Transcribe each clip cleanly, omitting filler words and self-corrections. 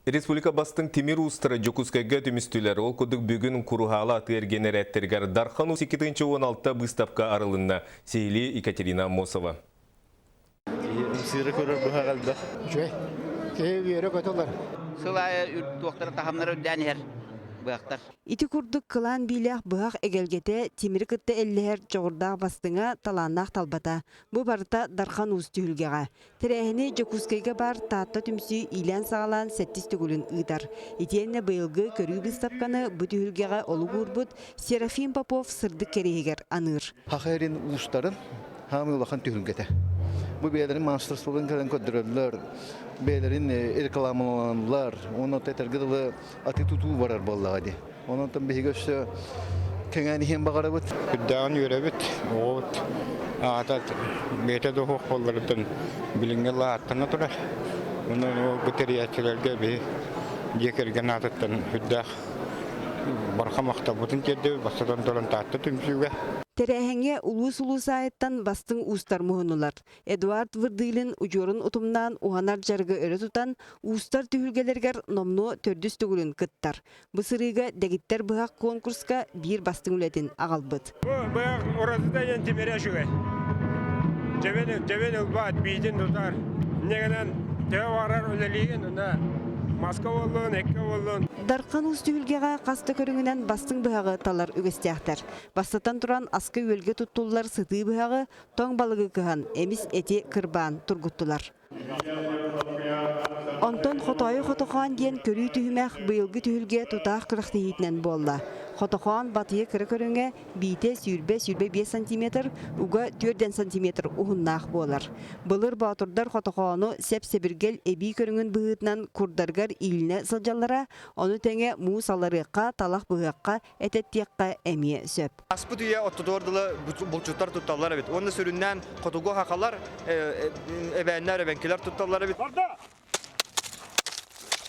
Республика бастың темир устары Жокускайга төмістілер ол күдік бүгін күрухала атыр генераттергер Дархан 2-16 выставка арылынна Сейли Екатерина Мосова. Сирі көрір бұға қалды. Жөй, кейі үйері көтілер. Сылайы тоқтары тахамнары өддәнер бұяқтар. Ити күрдік қылан билях бұғақ әгелгеті темір күтті әлләр жоғырдағы бастыңа таланнақ талбата. Бұ барыта Дархан уыз түйілгеға. Тірәхіні Жокускайга бар таатта түмсі илән сағалан сәттіс түгілін ұйдар. Итенне бұйылғы көрі білстапқаны бұ түйілгеға олы көрбұд Серафим Попов сырдық керегер аныр. Хақайрин ұлыстарын хамы ұлақан түйілгеті. Bu beylerin masterslığın kadar kodrollar, beylerin reklamlananlar, onun tetergidili ati tutu varar vallahi. Onun tam bir göster kengani hem bakar bud. Hüddan yürübüt, oğut, atat, beyte doğu kollarından bilingeler attığına tura. Onun o güteriyatçılarga bir yekergen atattan hüddak barkamakta butun keddi, basadan dolan tahtı tümsüge. Terehenge ulus ayettan bastың устар muhunular. Эдуард Вырдыйлын ужорын утумнан уhanар жаргы өрі тұтан устар түйілгелергер номну төрдіс түгілін кыттар. Бұсырыға дәгіттер бұғақ конкурска бір бастың үлетін ағалбыд. Бұғақ оразыда ен темере жүге. Жевен ұлбат бейден тұтар. Негенен төв арар өлелеген ұна. Маска болуын, әкке болуын. Дархан уз түйілгеға қасты көріңінен бастың бұғағы талар үгістяқтар. Бастатан тұран аскы өлге тұттулар сыты бұғағы тоң балығы кыған, әміс әте кырбан тұргуттулар. Онтон Хотойы Хотохан ден көрі түйімәқ бұйылғы түйілге тұтақ қырықты етінен болла. Хотохан батыйы кірі көріңе бейте сүйірбе 5 см, уға 4 см ұғыннақ болар. Бұлыр батырдар Хотоханы сәп-сәбіргел әбей көріңін бұғытынан күрдаргар иліне сылжалара, оны тәңе мұсаларыққа, талақ бұғаққа, әтеттеққа әмие сөп. Аспы түйе оттудордылы бұлчуттар тұтталары бет. Оны сүріннен Хотуғы хақалар, әбәнлер, әбәнкелер тұтталары бет.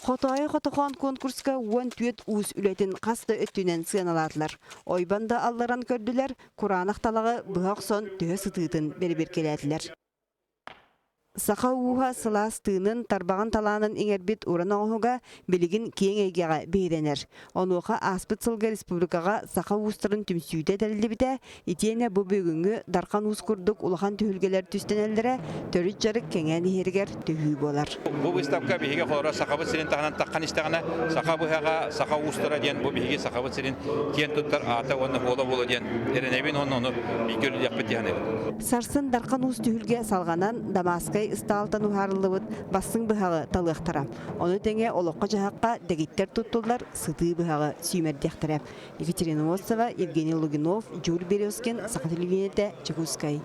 Хотойы Хотохан конкурска уан түйет уыз үлетін қасты өттінен сыяналатылар. Ойбанда алларан көрділер, Құранақ талағы бұғақ сон түйе сытыытын бері-бер келәділер. Сақа уға сылас тыынын тарбаған таланын еңербет уран оңуға білігін кейін әйгеға бейренер. Онуға аспыт сылға республикаға сақа уыстырын түмсүйді дәрілді біте, етене бұл бөгінгі Дархан уыз күрдік улахан түйілгелер түстенелдері төріт жарық кеңәні ергер түйі болар. Бұл выставка бейге қолыра сақабыт сирен тағынан таққан істіғана сақа бұйаға сақа уыстыра ден, бұл бейге сақабыт сирен кен тұттар аты оны ола болу ден, әрінәбен оны бейгелі яқпет дегені. Сарсын Дархан уыз түйілге салғанан Дамаскай ысталтан ухарылыбыт басың бұхағы талықтара. Оны тәңе олыққа жағаққа дәгеттер тұттылар сыты бұхағы сүймердектіріп. Екатерина Мосова, Евгений Лугинов, Джур Березкин, Сақа телевидениеде Жокускай.